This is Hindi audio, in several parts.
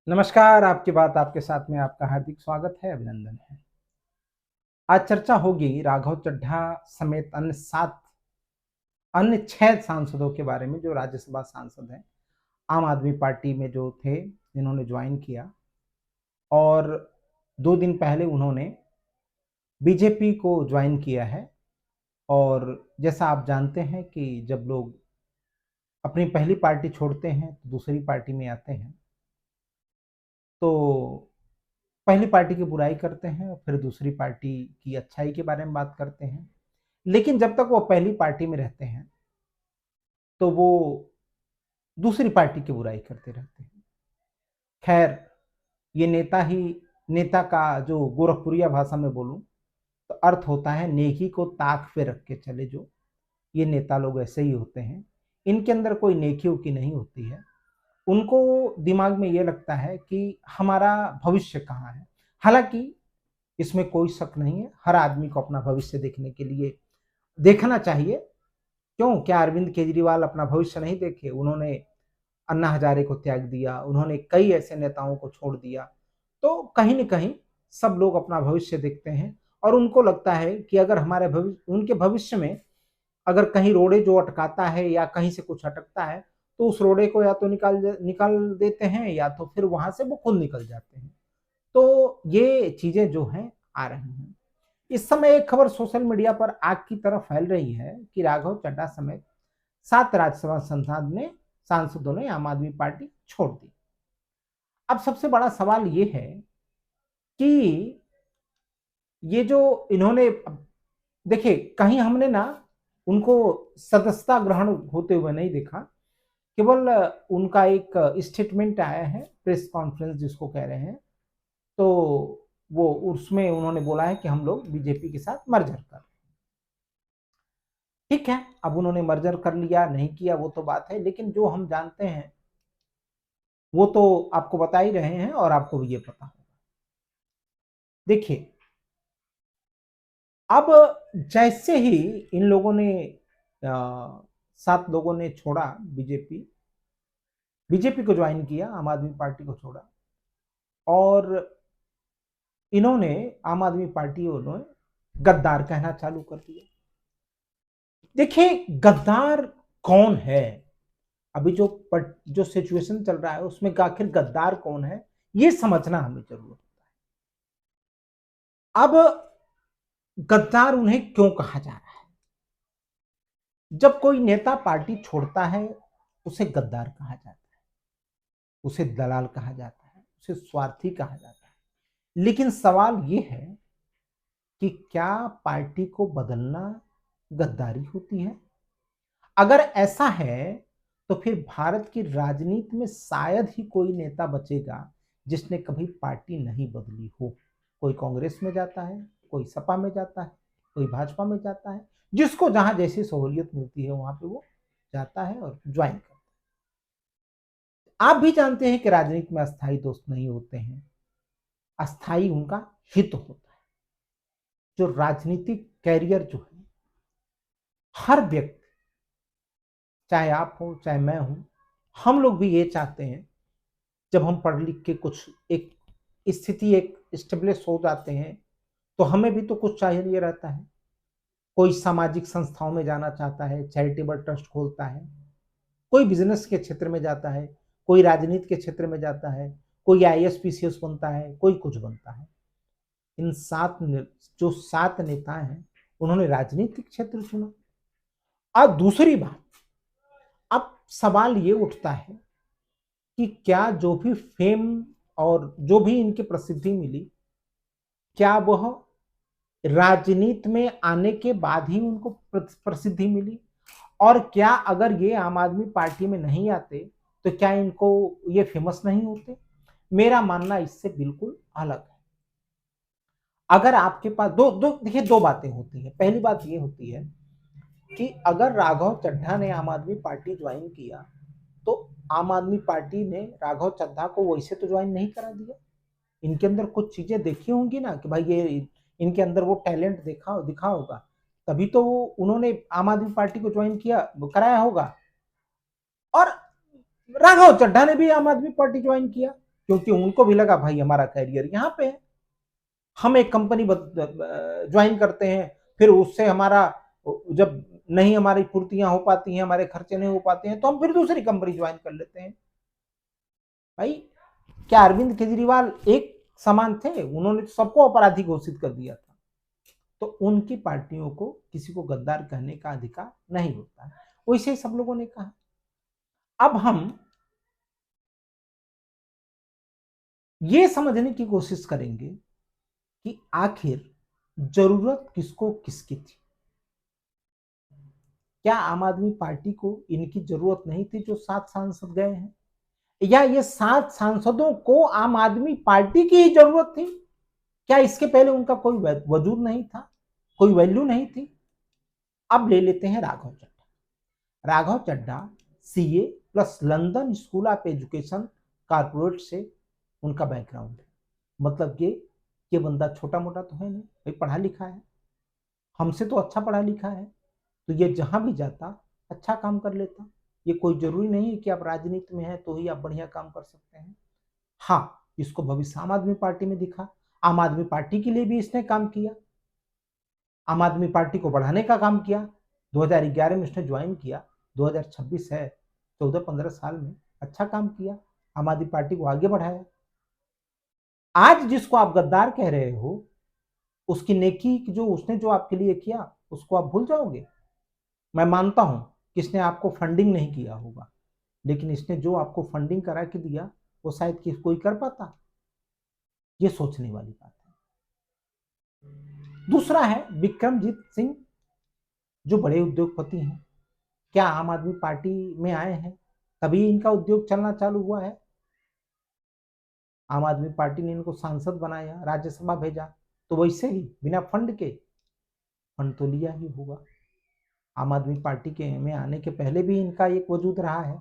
नमस्कार, आपकी बात आपके साथ में आपका हार्दिक स्वागत है, अभिनंदन है। आज चर्चा होगी राघव चड्ढा समेत अन्य 6 सांसदों के बारे में जो राज्यसभा सांसद हैं, आम आदमी पार्टी में जो थे, जिन्होंने ज्वाइन किया और 2 दिन पहले उन्होंने बीजेपी को ज्वाइन किया है। और जैसा आप जानते हैं कि जब लोग अपनी पहली पार्टी छोड़ते हैं, तो दूसरी पार्टी में आते हैं, तो पहली पार्टी की बुराई करते हैं, फिर दूसरी पार्टी की अच्छाई के बारे में बात करते हैं। लेकिन जब तक वो पहली पार्टी में रहते हैं, तो वो दूसरी पार्टी की बुराई करते रहते हैं। खैर, ये नेता का जो गोरखपुरिया भाषा में बोलूं तो अर्थ होता है नेकी को ताक पे रख के चले। जो ये नेता लोग ऐसे ही होते हैं, इनके अंदर कोई नेकी उकी नहीं होती है। उनको दिमाग में ये लगता है कि हमारा भविष्य कहाँ है। हालांकि इसमें कोई शक नहीं है, हर आदमी को अपना भविष्य देखने के लिए देखना चाहिए। क्यों, क्या अरविंद केजरीवाल अपना भविष्य नहीं देखे? उन्होंने अन्ना हजारे को त्याग दिया, उन्होंने कई ऐसे नेताओं को छोड़ दिया। तो कहीं न कहीं सब लोग अपना भविष्य देखते हैं और उनको लगता है कि अगर उनके भविष्य में अगर कहीं रोड़े जो अटकाता है या कहीं से कुछ अटकता है, तो उस रोड़े को या तो निकाल देते हैं या तो फिर वहां से वो खुद निकल जाते हैं। तो ये चीजें जो हैं आ रही हैं। इस समय एक खबर सोशल मीडिया पर आग की तरह फैल रही है कि राघव चड्ढा समेत 7 राज्यसभा सांसदों ने आम आदमी पार्टी छोड़ दी। अब सबसे बड़ा सवाल ये है कि ये जो इन्होंने देखिए, कहीं हमने ना उनको सदस्यता ग्रहण होते हुए नहीं देखा। केवल उनका एक स्टेटमेंट आया है, प्रेस कॉन्फ्रेंस जिसको कह रहे हैं, तो वो उसमें उन्होंने बोला है कि हम लोग बीजेपी के साथ मर्जर कर। ठीक है, अब उन्होंने मर्जर कर लिया नहीं किया वो तो बात है, लेकिन जो हम जानते हैं वो तो आपको बता ही रहे हैं और आपको भी ये पता होगा। देखिए, अब जैसे ही इन लोगों ने 7 लोगों ने छोड़ा, बीजेपी को ज्वाइन किया, आम आदमी पार्टी को छोड़ा और इन्होंने आम आदमी पार्टी वालों ने गद्दार कहना चालू कर दिया। देखिए, गद्दार कौन है? अभी जो सिचुएशन चल रहा है उसमें आखिर गद्दार कौन है, ये समझना हमें जरूरत है। अब गद्दार उन्हें क्यों कहा जा रहा है? जब कोई नेता पार्टी छोड़ता है, उसे गद्दार कहा जाता है, उसे दलाल कहा जाता है, उसे स्वार्थी कहा जाता है। लेकिन सवाल यह है कि क्या पार्टी को बदलना गद्दारी होती है? अगर ऐसा है तो फिर भारत की राजनीति में शायद ही कोई नेता बचेगा जिसने कभी पार्टी नहीं बदली हो। कोई कांग्रेस में जाता है, कोई सपा में जाता है, कोई भाजपा में जाता है, जिसको जहां जैसी सहूलियत मिलती है वहां पे वो जाता है और ज्वाइन करता है। आप भी जानते हैं कि राजनीति में अस्थायी दोस्त नहीं होते हैं, अस्थायी उनका हित होता है। जो राजनीतिक कैरियर जो है, हर व्यक्ति, चाहे आप हो चाहे मैं हूं, हम लोग भी ये चाहते हैं जब हम पढ़ लिख के कुछ एक स्थिति एक स्टेब्लिश हो जाते हैं, तो हमें भी तो कुछ चाहिए रहता है। कोई सामाजिक संस्थाओं में जाना चाहता है, चैरिटेबल ट्रस्ट खोलता है, कोई बिजनेस के क्षेत्र में जाता है, कोई राजनीति के क्षेत्र में जाता है, कोई आईएएस पीसीएस बनता है, कोई कुछ बनता है। इन जो 7 नेता हैं, उन्होंने राजनीतिक क्षेत्र चुना। और दूसरी बात, अब सवाल ये उठता है कि क्या जो भी फेम और जो भी इनकी प्रसिद्धि मिली, क्या वह राजनीति में आने के बाद ही उनको प्रसिद्धि मिली? और क्या अगर ये आम आदमी पार्टी में नहीं आते तो क्या इनको ये फेमस नहीं होते? मेरा मानना इससे बिल्कुल अलग है। अगर आपके पास दो दो देखिए, 2 बातें होती हैं। पहली बात ये होती है कि अगर राघव चड्ढा ने आम आदमी पार्टी ज्वाइन किया, तो आम आदमी पार्टी ने राघव चड्ढा को वैसे तो ज्वाइन नहीं करा दिया। इनके अंदर कुछ चीजें देखी होंगी ना कि भाई ये इनके अंदर वो टैलेंट दिखा होगा, तभी तो वो उन्होंने आम आदमी पार्टी को ज्वाइन किया, कराया होगा। और राघव चड्ढा ने भी आम आदमी पार्टी ज्वाइन किया, क्योंकि उनको भी लगा भाई हमारा कैरियर यहाँ पे है, हम एक कंपनी ज्वाइन करते हैं, फिर उससे हमारा जब नहीं हमारी पूर्तियां हो पाती हैं, हमारे खर्चे नहीं हो पाते हैं, तो हम फिर दूसरी कंपनी ज्वाइन कर लेते हैं। भाई क्या अरविंद केजरीवाल एक समान थे? उन्होंने तो सबको अपराधी घोषित कर दिया था। तो उनकी पार्टियों को किसी को गद्दार कहने का अधिकार नहीं होता है, वैसे ही सब लोगों ने कहा। अब हम ये समझने की कोशिश करेंगे कि आखिर जरूरत किसको किसकी थी। क्या आम आदमी पार्टी को इनकी जरूरत नहीं थी जो 7 सांसद गए हैं, या ये 7 सांसदों को आम आदमी पार्टी की ही जरूरत थी? क्या इसके पहले उनका कोई वजूद नहीं था, कोई वैल्यू नहीं थी? अब ले लेते हैं Raghav Chadha. Raghav Chadha CA plus London School of Education corporate से उनका बैकग्राउंड है। मतलब ये बंदा छोटा मोटा तो है नहीं भाई, पढ़ा लिखा है, हमसे तो अच्छा पढ़ा लिखा है, तो ये जहां भी जाता अच्छा काम कर लेता। ये कोई जरूरी नहीं है कि आप राजनीति में हैं तो ही आप बढ़िया काम कर सकते हैं। हाँ, इसको भविष्य आम आदमी पार्टी में दिखा, आम आदमी पार्टी के लिए भी इसने काम किया, आम आदमी पार्टी को बढ़ाने का काम किया। 2011 में इसने ज्वाइन किया, 2026 है, 14-15 साल में अच्छा काम किया, आम आदमी पार्टी को आगे बढ़ाया। आज जिसको आप गद्दार कह रहे हो, उसकी नेकी जो उसने जो आपके लिए किया उसको आप भूल जाओगे? मैं मानता हूं कि इसने आपको फंडिंग नहीं किया होगा, लेकिन इसने जो आपको फंडिंग करा के दिया वो शायद कि कोई कर पाता? ये सोचने वाली बात है। दूसरा है विक्रमजीत सिंह, जो बड़े उद्योगपति हैं। क्या आम आदमी पार्टी में आए हैं तभी इनका उद्योग चलना चालू हुआ है? आम आदमी पार्टी ने इनको सांसद बनाया, राज्यसभा भेजा, तो वैसे ही बिना फंड के, फंड तो लिया ही होगा। आम आदमी पार्टी के में आने के पहले भी इनका एक वजूद रहा है।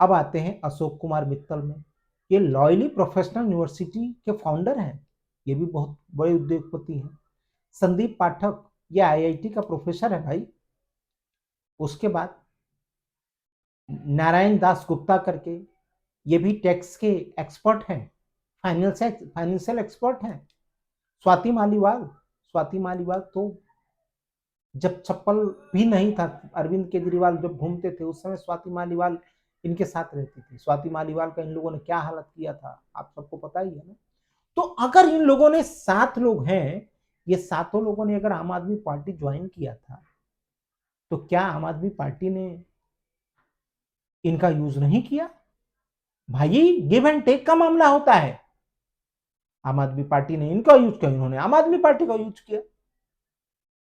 अब आते हैं अशोक कुमार मित्तल में। ये लॉयली प्रोफेशनल यूनिवर्सिटी के फाउंडर हैं, ये भी बहुत बड़े उद्योगपति हैं। संदीप पाठक, ये आईआईटी का प्रोफेसर है भाई। उसके बाद नारायण दास गुप्ता करके, ये भी टैक्स के एक्सपर्ट हैं, फाइनेंशियल एक्सपर्ट हैं। स्वाति मालीवाल तो जब चप्पल भी नहीं था, अरविंद केजरीवाल जब घूमते थे उस समय स्वाति मालीवाल इनके साथ रहती थी। स्वाति मालीवाल का इन लोगों ने क्या हालत किया था आप सबको पता ही है ना। तो अगर इन लोगों ने 7 लोग हैं, ये सातों लोगों ने अगर आम आदमी पार्टी ज्वाइन किया था, तो क्या आम आदमी पार्टी ने इनका यूज नहीं किया? भाई गिव एंड टेक का मामला होता है। आम आदमी पार्टी ने इनका यूज किया, इन्होंने आम आदमी पार्टी का यूज किया।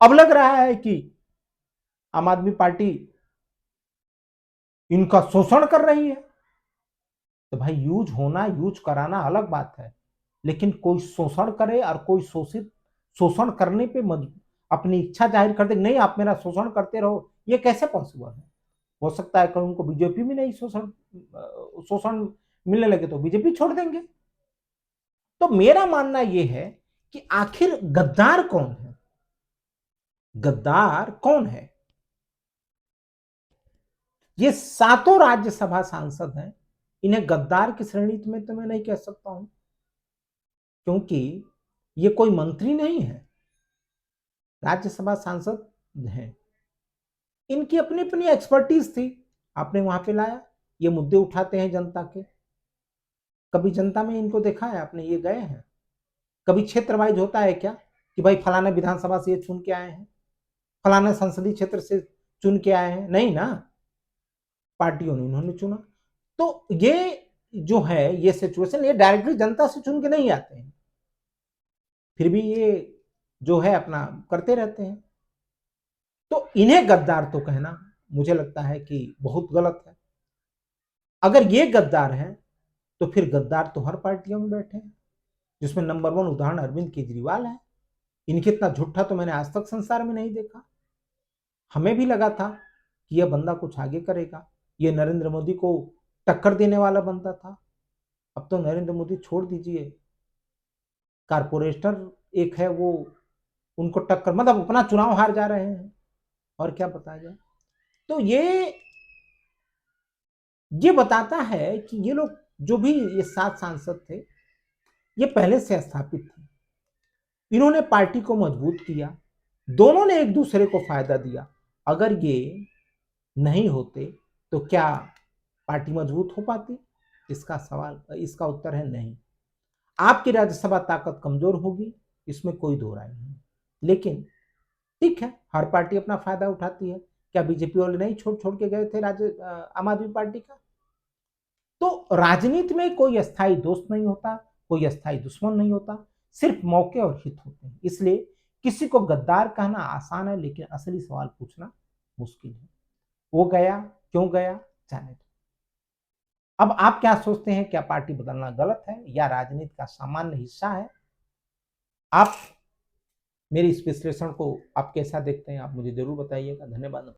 अब लग रहा है कि आम आदमी पार्टी इनका शोषण कर रही है। तो भाई यूज होना, यूज कराना अलग बात है, लेकिन कोई शोषण करे और कोई शोषण करने पे अपनी इच्छा जाहिर कर दे, नहीं आप मेरा शोषण करते रहो, ये कैसे पॉसिबल है? हो सकता है कल उनको बीजेपी में नहीं शोषण मिलने लगे तो बीजेपी छोड़ देंगे। तो मेरा मानना यह है कि आखिर गद्दार कौन है? गद्दार कौन है? ये सातों राज्यसभा सांसद हैं, इन्हें गद्दार की श्रेणी में तो मैं नहीं कह सकता हूं, क्योंकि ये कोई मंत्री नहीं है, राज्यसभा सांसद हैं। इनकी अपनी अपनी एक्सपर्टीज थी, आपने वहां पे लाया, ये मुद्दे उठाते हैं जनता के। कभी जनता में इनको देखा है आपने? ये गए हैं कभी? क्षेत्र वाइज होता है क्या कि भाई फलाना विधानसभा से ये चुन के आए हैं, फलाना संसदीय क्षेत्र से चुन के आए हैं? नहीं ना, पार्टियों ने इन्होंने चुना। तो ये जो है ये सिचुएशन, ये डायरेक्टली जनता से चुन के नहीं आते हैं, फिर भी ये जो है अपना करते रहते हैं। तो इन्हें गद्दार तो कहना मुझे लगता है कि बहुत गलत है। अगर ये गद्दार है तो फिर गद्दार तो हर पार्टियों में बैठे हैं, जिसमें नंबर 1 उदाहरण अरविंद केजरीवाल है। इनके इतना झूठा तो मैंने आज तक संसार में नहीं देखा। हमें भी लगा था कि यह बंदा कुछ आगे करेगा, ये नरेंद्र मोदी को टक्कर देने वाला बंदा था। अब तो नरेंद्र मोदी छोड़ दीजिए, कारपोरेटर एक है वो उनको टक्कर, मतलब अपना चुनाव हार जा रहे हैं, और क्या बताया जाए। तो ये बताता है कि ये लोग जो भी ये 7 सांसद थे, ये पहले से स्थापित थे। इन्होंने पार्टी को मजबूत किया, दोनों ने एक दूसरे को फायदा दिया। अगर ये नहीं होते तो क्या पार्टी मजबूत हो पाती? इसका उत्तर है नहीं। आपकी राज्यसभा ताकत कमजोर होगी, इसमें कोई दो राय नहीं। लेकिन ठीक है, हर पार्टी अपना फायदा उठाती है। क्या बीजेपी वाले नहीं छोड़ छोड़ के गए थे आम आदमी पार्टी का? तो राजनीति में कोई अस्थाई दोस्त नहीं होता, कोई अस्थाई दुश्मन नहीं होता, सिर्फ मौके और हित होते हैं। इसलिए किसी को गद्दार कहना आसान है, लेकिन असली सवाल पूछना मुश्किल है। वो गया, क्यों गया, जाने दो। अब आप क्या सोचते हैं? क्या पार्टी बदलना गलत है या राजनीति का सामान्य हिस्सा है? आप मेरे इस विश्लेषण को आप कैसा देखते हैं? आप मुझे जरूर बताइएगा। धन्यवाद।